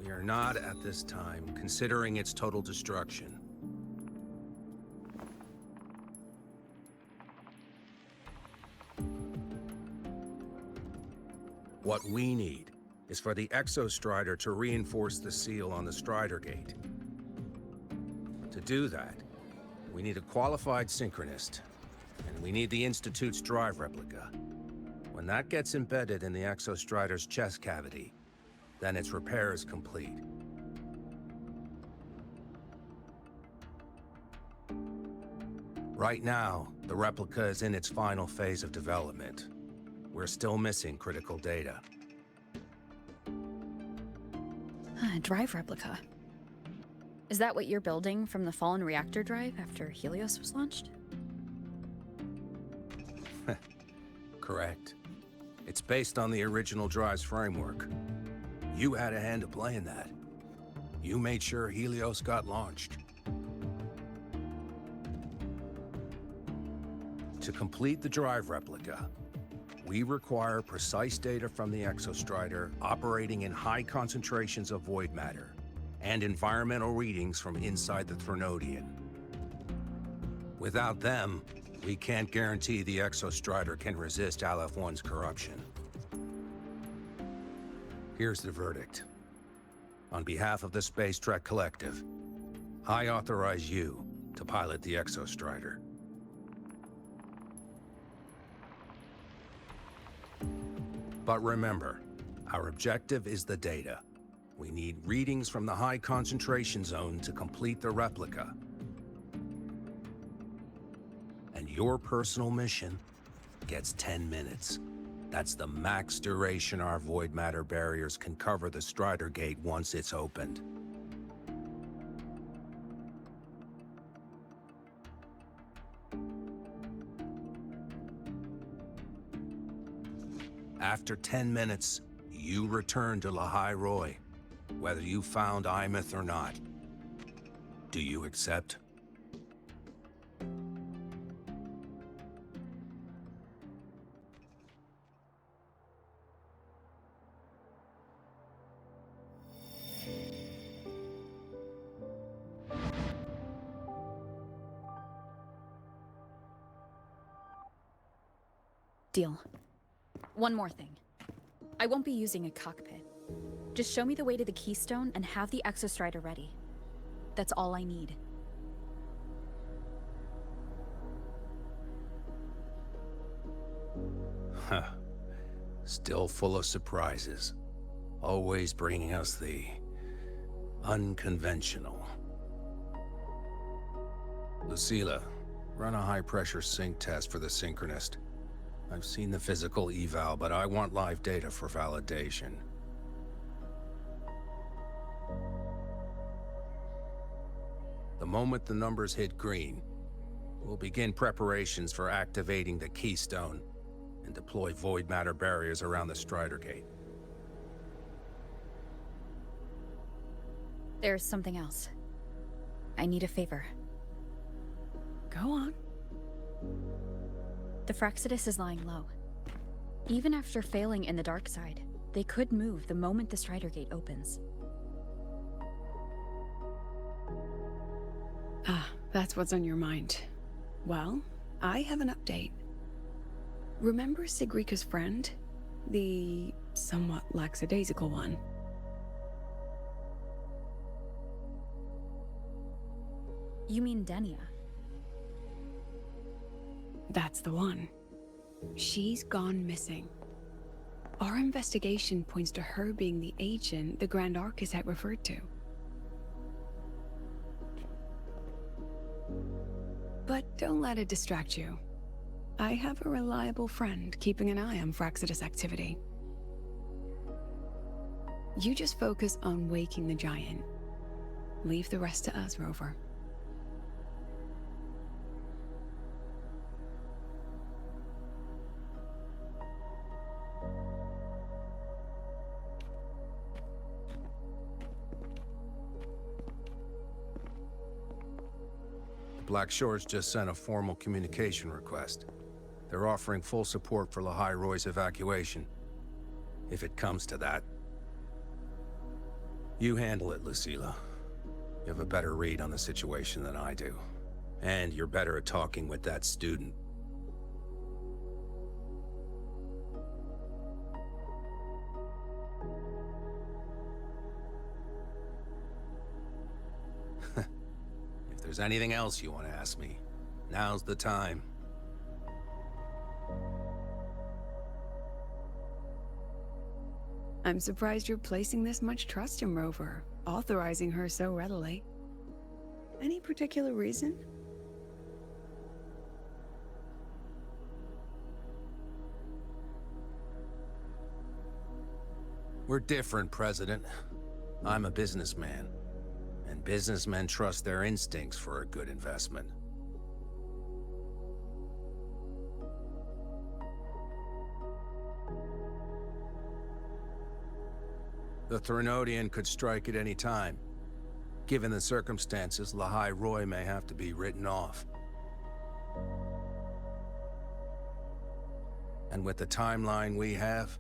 We are not, at this time, considering its total destruction. What we need is for the Exostrider to reinforce the seal on the Strider Gate. To do that, we need a qualified synchronist, and we need the Institute's drive replica. When that gets embedded in the Exostrider's chest cavity, then its repair is complete. Right now, the replica is in its final phase of development. We're still missing critical data. Drive replica. Is that what you're building from the fallen reactor drive after Helios was launched? Correct. It's based on the original drive's framework. You had a hand to play in that. You made sure Helios got launched. To complete the drive replica, we require precise data from the Exostrider operating in high concentrations of void matter, and environmental readings from inside the Threnodian. Without them, we can't guarantee the Exostrider can resist Aleph-1's corruption. Here's the verdict. On behalf of the Space Trek Collective, I authorize you to pilot the Exostrider. But remember, our objective is the data. We need readings from the high concentration zone to complete the replica. And your personal mission gets 10 minutes. That's the max duration our void matter barriers can cover the Strider Gate once it's opened. After 10 minutes, you return to Lahai Roy, whether you found Imeth or not. Do you accept? Deal. one more thing. I won't be using a cockpit. Just show me the way to the Keystone and have the Exostrider ready. That's all I need. Huh. Still full of surprises. Always bringing us the unconventional. Lucilla, run a high-pressure sync test for the Synchronist. I've seen the physical eval, but I want live data for validation. The moment the numbers hit green, we'll begin preparations for activating the Keystone and deploy void matter barriers around the Strider Gate. There's something else. I need a favor. Go on. The Fractsidus is lying low. Even after failing in the dark side, they could move the moment the Strider Gate opens. Ah, that's what's on your mind. Well, I have an update. Remember Sigrika's friend? The somewhat lackadaisical one? You mean Denia? That's the one. She's gone missing. Our investigation points to her being the agent the Grand Architect referred to. But don't let it distract you. I have a reliable friend keeping an eye on Fractsidus activity. You just focus on waking the giant. Leave the rest to us, Rover. Black Shores just sent a formal communication request. They're offering full support for Lahai Roy's evacuation, if it comes to that. You handle it, Lucilla. You have a better read on the situation than I do. And you're better at talking with that student. If there's anything else you want to ask me, now's the time. I'm surprised you're placing this much trust in Rover, authorizing her so readily. Any particular reason? We're different, President. I'm a businessman, and businessmen trust their instincts for a good investment. The Threnodian could strike at any time. Given the circumstances, Lahai Roy may have to be written off. And with the timeline we have,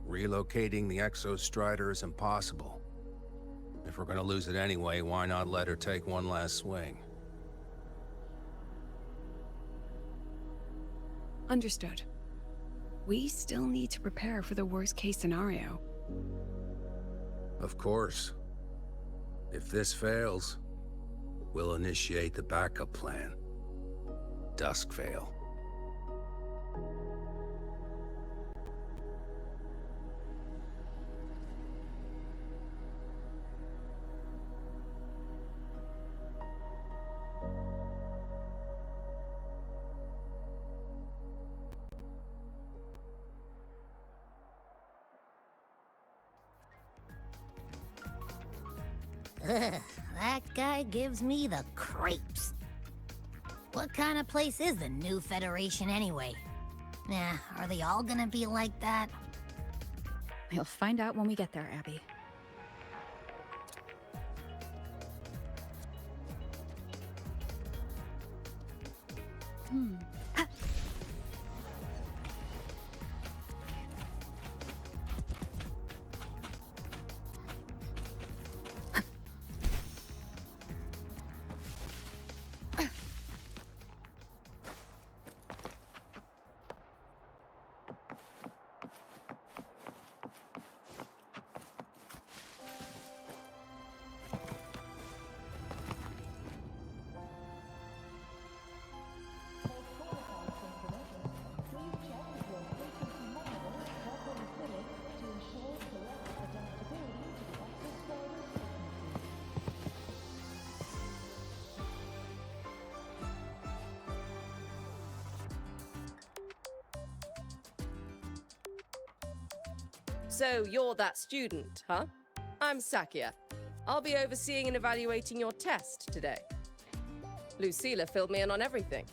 relocating the Exostrider is impossible. If we're gonna lose it anyway, why not let her take one last swing? Understood. We still need to prepare for the worst-case scenario. Of course. If this fails, we'll initiate the backup plan. Duskvale. Ugh, that guy gives me the creeps. What kind of place is the new Federation anyway? Nah, are they all gonna be like that? We'll find out when we get there, Abby. So you're that student, huh? I'm Sakia. I'll be overseeing and evaluating your test today. Lucilla filled me in on everything.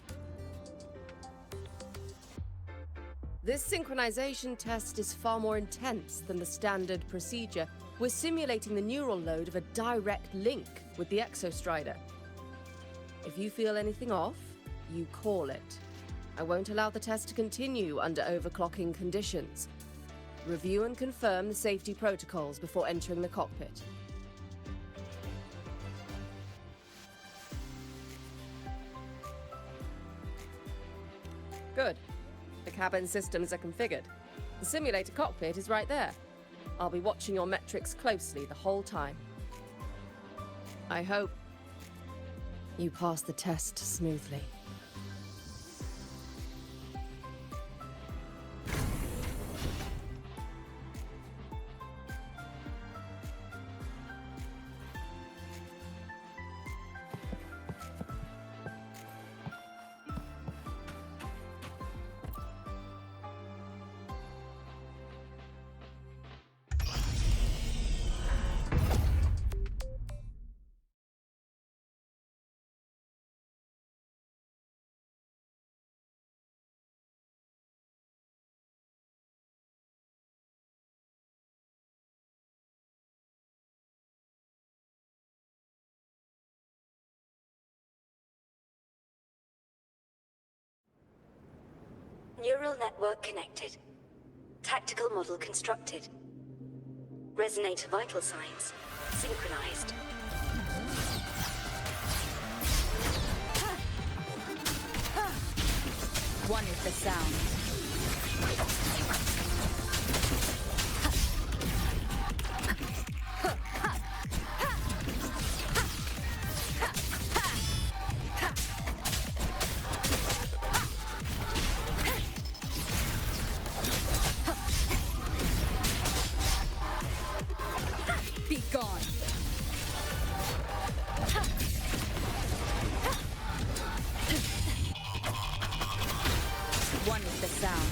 This synchronization test is far more intense than the standard procedure. We're simulating the neural load of a direct link with the Exostrider. If you feel anything off, you call it. I won't allow the test to continue under overclocking conditions. Review and confirm the safety protocols before entering the cockpit. Good. The cabin systems are configured. The simulator cockpit is right there. I'll be watching your metrics closely the whole time. I hope you pass the test smoothly. Neural network connected. Tactical model constructed. Resonator vital signs synchronized. One is the sound. Be gone. One is the sound.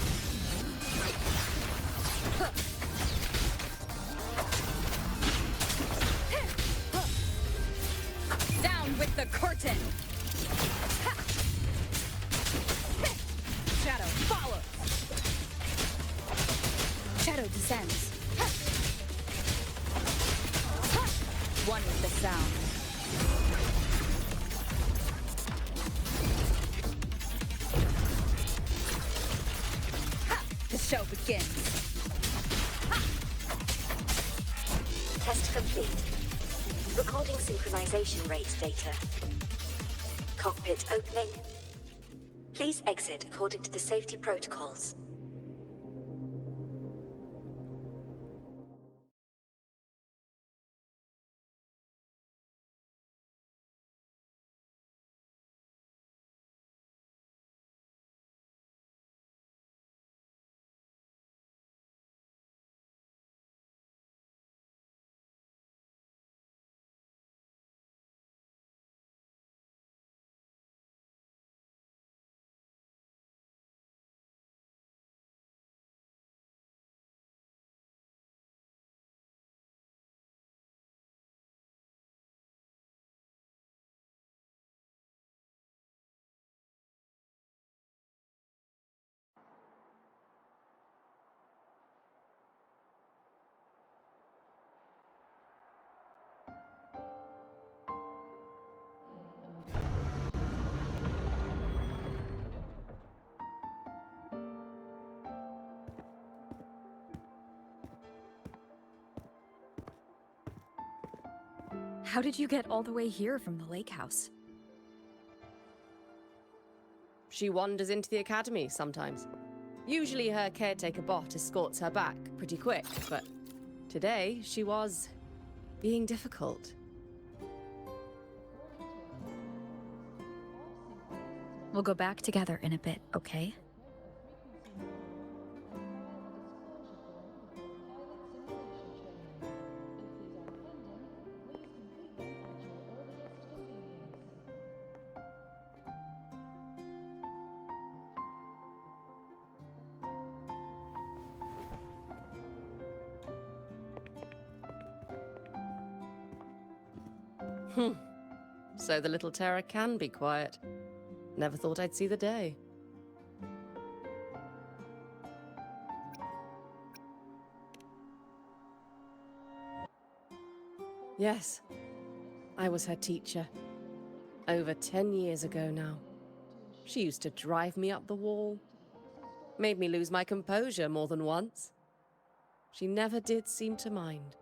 Down with the curtain. Shadow follows. Shadow descends. One with the sound. The show begins. Test complete. Recording synchronization rate data. Cockpit opening. Please exit according to the safety protocols. How did you get all the way here from the lake house? She wanders into the academy sometimes. Usually her caretaker bot escorts her back pretty quick, but today she was being difficult. We'll go back together in a bit, okay? So the little terror can be quiet. Never thought I'd see the day. Yes, I was her teacher. Over 10 years ago now. She used to drive me up the wall. Made me lose my composure more than once. She never did seem to mind.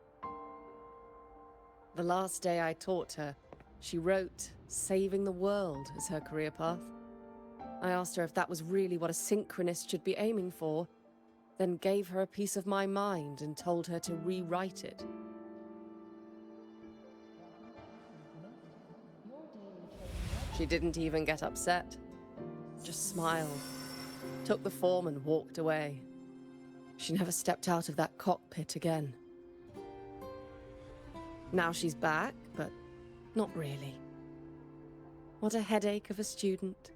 The last day I taught her, she wrote saving the world as her career path. I asked her if that was really what a synchronist should be aiming for, then gave her a piece of my mind and told her to rewrite it. She didn't even get upset, just smiled, took the form and walked away. She never stepped out of that cockpit again. Now she's back, but not really. What a headache of a student.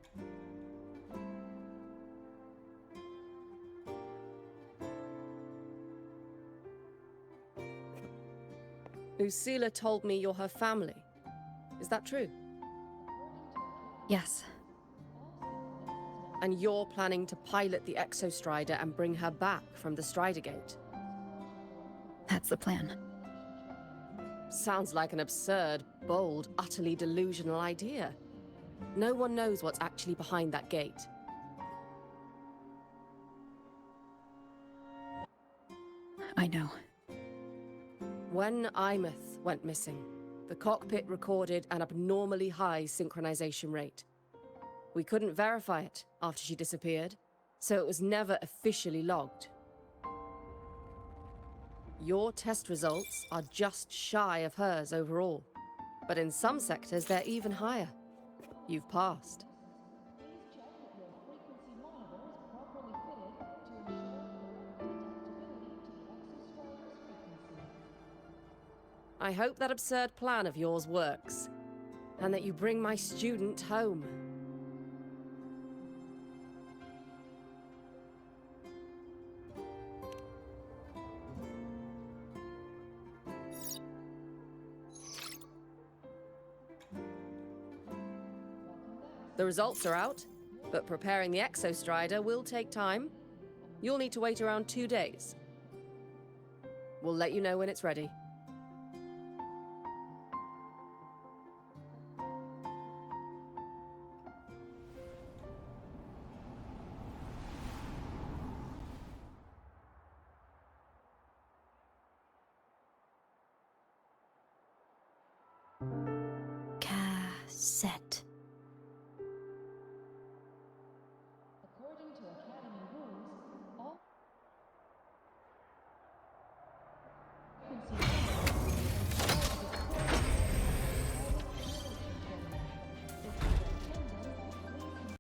Lucilla told me you're her family. Is that true? Yes. And you're planning to pilot the Exostrider and bring her back from the Strider Gate? That's the plan. Sounds like an absurd, bold, utterly delusional idea. No one knows what's actually behind that gate. I know. When Imeth went missing, the cockpit recorded an abnormally high synchronization rate. We couldn't verify it after she disappeared, so it was never officially logged. Your test results are just shy of hers overall, but in some sectors they're even higher. You've passed. I hope that absurd plan of yours works, and that you bring my student home. The results are out, but preparing the Exostrider will take time. You'll need to wait around 2 days. We'll let you know when it's ready. Cassette.